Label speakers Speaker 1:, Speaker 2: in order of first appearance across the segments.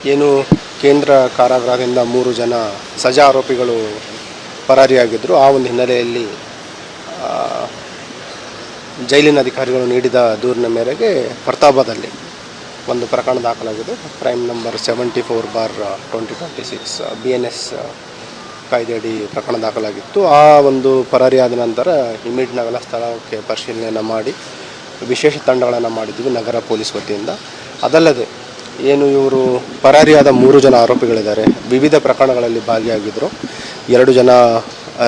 Speaker 1: ಏನು ಕೇಂದ್ರ ಕಾರಾಗೃಹದಿಂದ 3 ಜನ ಸಜಾ ಆರೋಪಿಗಳು ಪರಾರಿಯಾಗಿದ್ದರು. ಆ ಒಂದು ಹಿನ್ನೆಲೆಯಲ್ಲಿ ಜೈಲಿನ ಅಧಿಕಾರಿಗಳು ನೀಡಿದ ದೂರಿನ ಮೇರೆಗೆ ಫರ್ತಾಬಾದಲ್ಲಿ ಒಂದು ಪ್ರಕರಣ ದಾಖಲಾಗಿದೆ. ಕ್ರೈಮ್ ನಂಬರ್ 74/2026 BNS ಕಾಯ್ದೆಯಡಿ ಪ್ರಕರಣ ದಾಖಲಾಗಿತ್ತು. ಆ ಒಂದು ಪರಾರಿಯಾದ ನಂತರ ಇಮಿಡಿಯೇಟ್ ನಾವೆಲ್ಲ ಸ್ಥಳಕ್ಕೆ ಪರಿಶೀಲನೆಯನ್ನು ಮಾಡಿ ವಿಶೇಷ ತಂಡಗಳನ್ನು ಮಾಡಿದ್ವಿ ನಗರ ಪೊಲೀಸ್ ವತಿಯಿಂದ. ಅದಲ್ಲದೆ ಏನು ಇವರು ಪರಾರಿಯಾದ 3 ಜನ ಆರೋಪಿಗಳಿದ್ದಾರೆ, ವಿವಿಧ ಪ್ರಕರಣಗಳಲ್ಲಿ ಭಾಗಿಯಾಗಿದ್ದರು. 2 ಜನ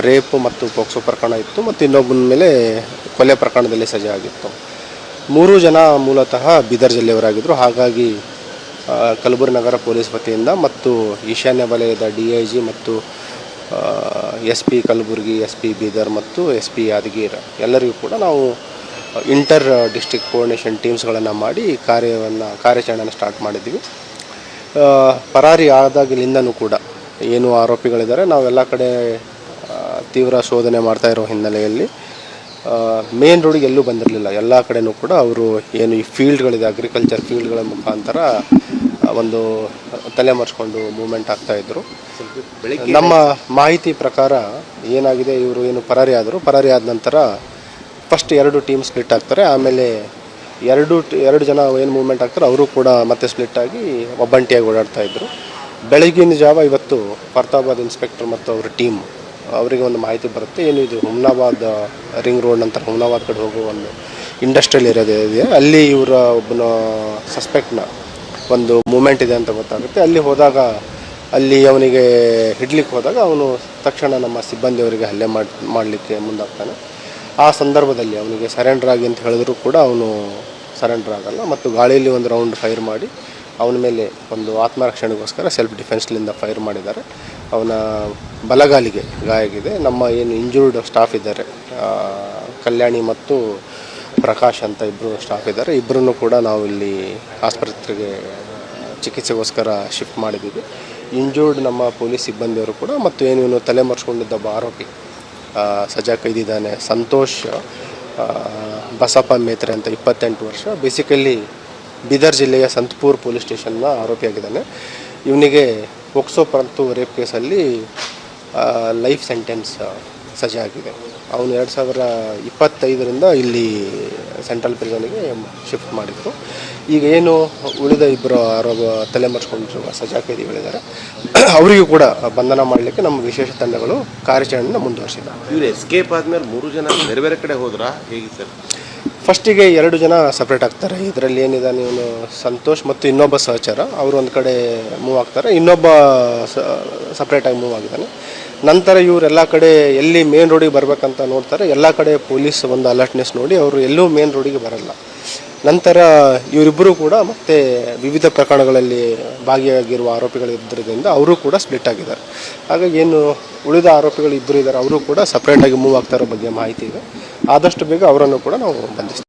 Speaker 1: ರೇಪ್ ಮತ್ತು ಪೋಕ್ಸೋ ಪ್ರಕರಣ ಇತ್ತು ಮತ್ತು ಇನ್ನೊಬ್ಬನ ಮೇಲೆ ಕೊಲೆ ಪ್ರಕರಣದಲ್ಲಿ ಸಜೆ ಆಗಿತ್ತು. 3 ಜನ ಮೂಲತಃ ಬೀದರ್ ಜಿಲ್ಲೆಯವರಾಗಿದ್ದರು. ಹಾಗಾಗಿ ಕಲಬುರಗಿ ನಗರ ಪೊಲೀಸ್ ವತಿಯಿಂದ ಮತ್ತು ಈಶಾನ್ಯ ವಲಯದ DIG ಮತ್ತು SP ಕಲಬುರಗಿ, SP ಬೀದರ್ ಮತ್ತು SP ಯಾದಗಿರಿ ಎಲ್ಲರಿಗೂ ಕೂಡ ನಾವು ಇಂಟರ್ ಡಿಸ್ಟ್ರಿಕ್ಟ್ ಕೋಆರ್ಡಿನೇಷನ್ ಟೀಮ್ಸ್ಗಳನ್ನು ಮಾಡಿ ಕಾರ್ಯಾಚರಣೆಯನ್ನು ಸ್ಟಾರ್ಟ್ ಮಾಡಿದ್ವಿ. ಪರಾರಿ ಆದಾಗಲಿಂದನೂ ಕೂಡ ಏನು ಆರೋಪಿಗಳಿದ್ದಾರೆ ನಾವೆಲ್ಲ ಕಡೆ ತೀವ್ರ ಶೋಧನೆ ಮಾಡ್ತಾ ಇರೋ ಹಿನ್ನೆಲೆಯಲ್ಲಿ ಮೇನ್ ರೋಡಿಗೆ ಎಲ್ಲೂ ಬಂದಿರಲಿಲ್ಲ. ಎಲ್ಲ ಕಡೆಯೂ ಕೂಡ ಅವರು ಏನು ಈ ಫೀಲ್ಡ್ಗಳಿದೆ, ಅಗ್ರಿಕಲ್ಚರ್ ಫೀಲ್ಡ್ಗಳ ಮುಖಾಂತರ ಒಂದು ತಲೆಮರೆಸ್ಕೊಂಡು ಮೂವ್ಮೆಂಟ್ ಆಗ್ತಾಯಿದ್ರು. ನಮ್ಮ ಮಾಹಿತಿ ಪ್ರಕಾರ ಏನಾಗಿದೆ, ಇವರು ಏನು ಪರಾರಿ ಆದ ನಂತರ ಫಸ್ಟ್ 2 ಟೀಮ್ ಸ್ಪ್ಲಿಟ್ ಆಗ್ತಾರೆ. ಆಮೇಲೆ ಎರಡು ಜನ ಏನು ಮೂವ್ಮೆಂಟ್ ಆಗ್ತಾರೆ ಅವರು ಕೂಡ ಮತ್ತೆ ಸ್ಪ್ಲಿಟ್ ಆಗಿ ಒಬ್ಬಂಟಿಯಾಗಿ ಓಡಾಡ್ತಾಯಿದ್ರು. ಬೆಳಗಿನ ಜಾವ ಇವತ್ತು ಫರ್ತಾಬಾದ್ ಇನ್ಸ್ಪೆಕ್ಟರ್ ಮತ್ತು ಅವರ ಟೀಮ್ ಅವರಿಗೆ ಒಂದು ಮಾಹಿತಿ ಬರುತ್ತೆ. ಏನು ಇದು ಹುಮ್ನಾಬಾದ್ ರಿಂಗ್ ರೋಡ್ ನಂತರ ಹುಮ್ನಾಬಾದ್ ಕಡೆ ಹೋಗುವ ಒಂದು ಇಂಡಸ್ಟ್ರಿಯಲ್ ಏರಿಯಾದಿದೆ, ಅಲ್ಲಿ ಇವರ ಒಬ್ಬನ ಸಸ್ಪೆಕ್ಟ್ನ ಒಂದು ಮೂಮೆಂಟ್ ಇದೆ ಅಂತ ಗೊತ್ತಾಗುತ್ತೆ. ಅಲ್ಲಿ ಅವನಿಗೆ ಹಿಡ್ಲಿಕ್ಕೆ ಹೋದಾಗ ಅವನು ತಕ್ಷಣ ನಮ್ಮ ಸಿಬ್ಬಂದಿಯವರಿಗೆ ಹಲ್ಲೆ ಮಾಡಲಿಕ್ಕೆ ಮುಂದಾಗ್ತಾನೆ. ಆ ಸಂದರ್ಭದಲ್ಲಿ ಅವನಿಗೆ ಸರೆಂಡರ್ ಆಗಿ ಅಂತ ಹೇಳಿದ್ರು ಕೂಡ ಅವನು ಸರೆಂಡರ್ ಆಗಲ್ಲ ಮತ್ತು ಗಾಳಿಯಲ್ಲಿ ಒಂದು ರೌಂಡ್ ಫೈರ್ ಮಾಡಿ ಅವನ ಮೇಲೆ ಒಂದು ಆತ್ಮರಕ್ಷಣೆಗೋಸ್ಕರ ಸೆಲ್ಫ್ ಡಿಫೆನ್ಸ್ಲಿಂದ ಫೈರ್ ಮಾಡಿದ್ದಾರೆ. ಅವನ ಬಲಗಾಲಿಗೆ ಗಾಯ ಆಗಿದೆ. ನಮ್ಮ ಏನು ಇಂಜೂರ್ಡ್ ಸ್ಟಾಫ್ ಇದ್ದಾರೆ, ಕಲ್ಯಾಣಿ ಮತ್ತು ಪ್ರಕಾಶ್ ಅಂತ ಇಬ್ಬರು ಸ್ಟಾಫ್ ಇದ್ದಾರೆ. ಇಬ್ಬರನ್ನು ಕೂಡ ನಾವು ಇಲ್ಲಿ ಆಸ್ಪತ್ರೆಗೆ ಚಿಕಿತ್ಸೆಗೋಸ್ಕರ ಶಿಫ್ಟ್ ಮಾಡಿದ್ದೀವಿ. ಇಂಜೂರ್ಡ್ ನಮ್ಮ ಪೊಲೀಸ್ ಸಿಬ್ಬಂದಿಯವರು ಕೂಡ ಮತ್ತು ಏನು ಇವನು ತಲೆಮರೆಸ್ಕೊಂಡಿದ್ದ ಆರೋಪಿ ಸಜಾ ಕೈದಿದ್ದಾನೆ ಸಂತೋಷ್ ಬಸಪ್ಪ ಮೇತ್ರೆ ಅಂತ 28 ವರ್ಷ, ಬೇಸಿಕಲಿ ಬೀದರ್ ಜಿಲ್ಲೆಯ ಸಂತಪುರ್ ಪೊಲೀಸ್ ಸ್ಟೇಷನ್ನ ಆರೋಪಿಯಾಗಿದ್ದಾನೆ. ಇವನಿಗೆ ಪೋಕ್ಸೋ ಮತ್ತು ರೇಪ್ ಕೇಸಲ್ಲಿ ಲೈಫ್ ಸೆಂಟೆನ್ಸ್ ಸಜೆ ಆಗಿದೆ. ಅವನು 2025ರಿಂದ ಇಲ್ಲಿ ಸೆಂಟ್ರಲ್ ಪ್ರಿಸನ್ಗೆ ಶಿಫ್ಟ್ ಮಾಡಿದ್ರು. ಈಗ ಏನು ಉಳಿದ ಇಬ್ಬರು ತಲೆಮರೆಸ್ಕೊಂಡಿರುವ ಸಜಾ ಕೈದಿಗಳಿದ್ದಾರೆ, ಅವರಿಗೂ ಕೂಡ ಬಂಧನ ಮಾಡಲಿಕ್ಕೆ ನಮ್ಮ ವಿಶೇಷ ತಂಡಗಳು ಕಾರ್ಯಾಚರಣೆಯನ್ನು ಮುಂದುವರಿಸಿದ್ದಾರೆ.
Speaker 2: ಇವರು ಎಸ್ಕೇಪ್ ಆದಮೇಲೆ 3 ಜನ ಬೇರೆ ಬೇರೆ ಕಡೆ ಹೋದ್ರಾ ಹೇಗೆ ಸರ್?
Speaker 1: ಫಸ್ಟಿಗೆ 2 ಜನ ಸಪ್ರೇಟ್ ಆಗ್ತಾರೆ. ಇದರಲ್ಲಿ ಏನಿದೆ, ನೀವು ಸಂತೋಷ್ ಮತ್ತು ಇನ್ನೊಬ್ಬ ಸಹಚರ ಅವರು ಒಂದು ಕಡೆ ಮೂವ್ ಆಗ್ತಾರೆ, ಇನ್ನೊಬ್ಬ ಸಪ್ರೇಟಾಗಿ ಮೂವ್ ಆಗಿದ್ದಾನೆ. ನಂತರ ಇವರೆಲ್ಲ ಕಡೆ ಎಲ್ಲಿ ಮೇನ್ ರೋಡಿಗೆ ಬರಬೇಕಂತ ನೋಡ್ತಾರೆ. ಎಲ್ಲ ಕಡೆ ಪೊಲೀಸ್ ಒಂದು ಅಲರ್ಟ್ನೆಸ್ ನೋಡಿ ಅವರು ಎಲ್ಲೂ ಮೇನ್ ರೋಡಿಗೆ ಬರಲ್ಲ. ನಂತರ ಇವರಿಬ್ಬರು ಕೂಡ ಮತ್ತೆ ವಿವಿಧ ಪ್ರಕರಣಗಳಲ್ಲಿ ಭಾಗಿಯಾಗಿರುವ ಆರೋಪಿಗಳಿದ್ದರಿಂದ ಅವರು ಕೂಡ ಸ್ಪ್ಲಿಟ್ ಆಗಿದ್ದಾರೆ. ಹಾಗಾಗಿ ಏನು ಉಳಿದ ಆರೋಪಿಗಳು ಇಬ್ಬರು ಇದ್ದಾರೆ, ಅವರು ಕೂಡ ಸಪ್ರೇಟಾಗಿ ಮೂವ್ ಆಗ್ತಾ ಇರೋ ಬಗ್ಗೆ ಮಾಹಿತಿ ಇದೆ. ಆದಷ್ಟು ಬೇಗ ಅವರನ್ನು ಕೂಡ ನಾವು ಬಂಧಿಸ್ತೀವಿ.